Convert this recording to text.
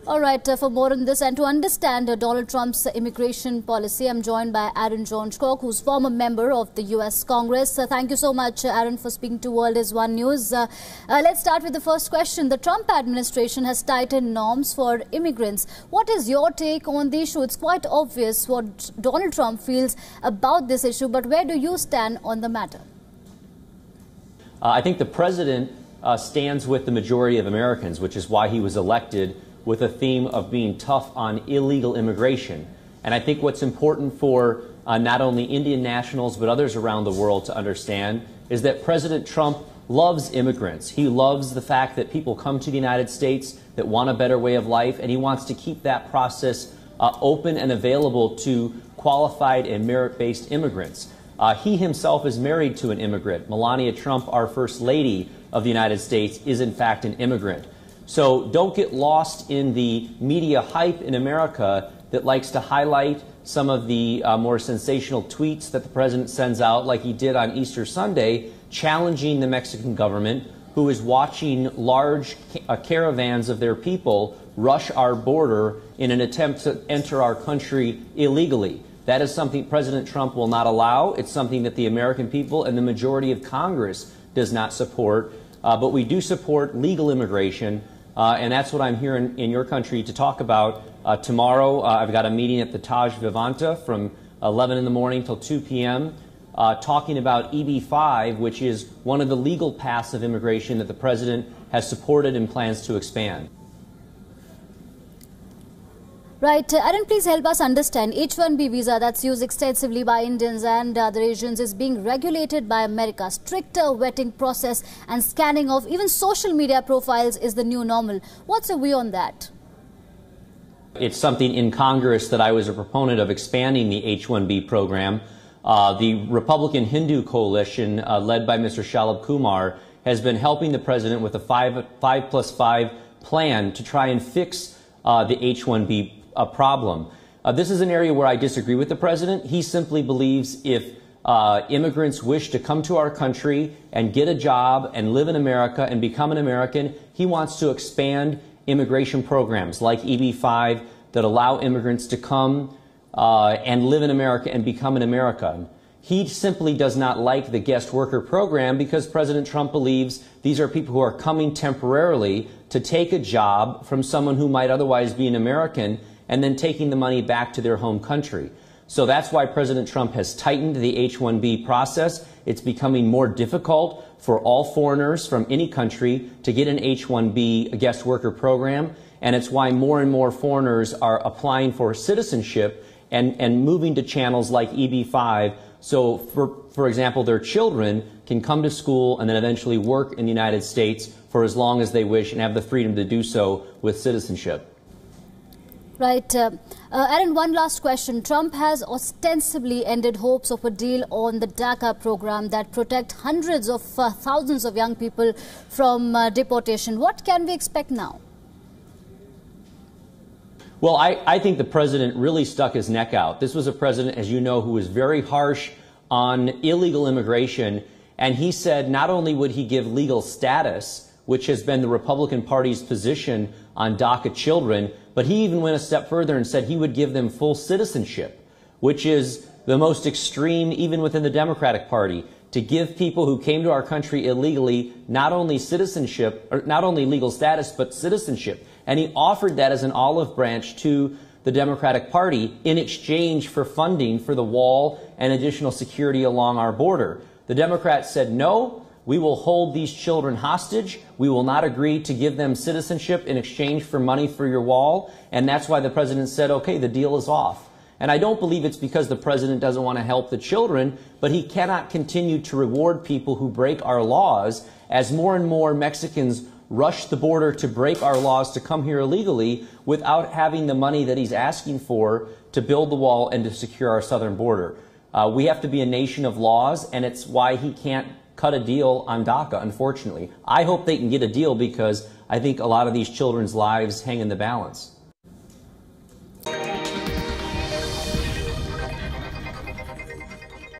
All right, for more on this and to understand Donald Trump's immigration policy, I'm joined by Aaron Jones-Cook, who's former member of the U.S. Congress. Thank you so much, Aaron, for speaking to World is One News. Let's start with the first question. The Trump administration has tightened norms for immigrants. What is your take on the issue? It's quite obvious what Donald Trump feels about this issue, but where do you stand on the matter? I think the president stands with the majority of Americans, which is why he was elected, with a theme of being tough on illegal immigration. And I think what's important for not only Indian nationals but others around the world to understand is that President Trump loves immigrants. He loves the fact that people come to the United States that want a better way of life, and he wants to keep that process open and available to qualified and merit-based immigrants. He himself is married to an immigrant. Melania Trump, our First Lady of the United States, is in fact an immigrant. So don't get lost in the media hype in America that likes to highlight some of the more sensational tweets that the president sends out, like he did on Easter Sunday, challenging the Mexican government, who is watching large caravans of their people rush our border in an attempt to enter our country illegally. That is something President Trump will not allow. It's something that the American people and the majority of Congress does not support. But we do support legal immigration. And that's what I'm here in your country to talk about. Tomorrow, I've got a meeting at the Taj Vivanta from 11 in the morning till 2 p.m. Talking about EB-5, which is one of the legal paths of immigration that the president has supported and plans to expand. Right. Aaron, please help us understand. H1-B visa that's used extensively by Indians and other Asians is being regulated by America. Stricter vetting process and scanning of even social media profiles is the new normal. What's your view on that? It's something in Congress that I was a proponent of expanding the H1-B program. The Republican Hindu coalition, led by Mr. Shalabh Kumar, has been helping the president with a 5+5 plan to try and fix the H1-B problem. This is an area where I disagree with the president. He simply believes if immigrants wish to come to our country and get a job and live in America and become an American, he wants to expand immigration programs like EB-5 that allow immigrants to come and live in America and become an American. He simply does not like the guest worker program because President Trump believes these are people who are coming temporarily to take a job from someone who might otherwise be an American and then taking the money back to their home country. So that's why President Trump has tightened the H-1B process. It's becoming more difficult for all foreigners from any country to get an H-1B guest worker program, and it's why more and more foreigners are applying for citizenship and moving to channels like EB-5. So, for example, their children can come to school and then eventually work in the United States for as long as they wish and have the freedom to do so with citizenship. Right. Aaron, one last question. Trump has ostensibly ended hopes of a deal on the DACA program that protect hundreds of thousands of young people from deportation. What can we expect now? Well, I think the president really stuck his neck out. This was a president, as you know, who was very harsh on illegal immigration. And he said not only would he give legal status, which has been the Republican Party's position on DACA children, but he even went a step further and said he would give them full citizenship, which is the most extreme even within the Democratic Party, to give people who came to our country illegally not only citizenship, or not only legal status, but citizenship. And he offered that as an olive branch to the Democratic Party in exchange for funding for the wall and additional security along our border. The Democrats said, no, we will hold these children hostage. We will not agree to give them citizenship in exchange for money for your wall. And that's why the president said, okay, the deal is off. And I don't believe it's because the president doesn't want to help the children, but he cannot continue to reward people who break our laws as more and more Mexicans rush the border to break our laws to come here illegally without having the money that he's asking for to build the wall and to secure our southern border. We have to be a nation of laws, and it's why he can't cut a deal on DACA, unfortunately. I hope they can get a deal because I think a lot of these children's lives hang in the balance.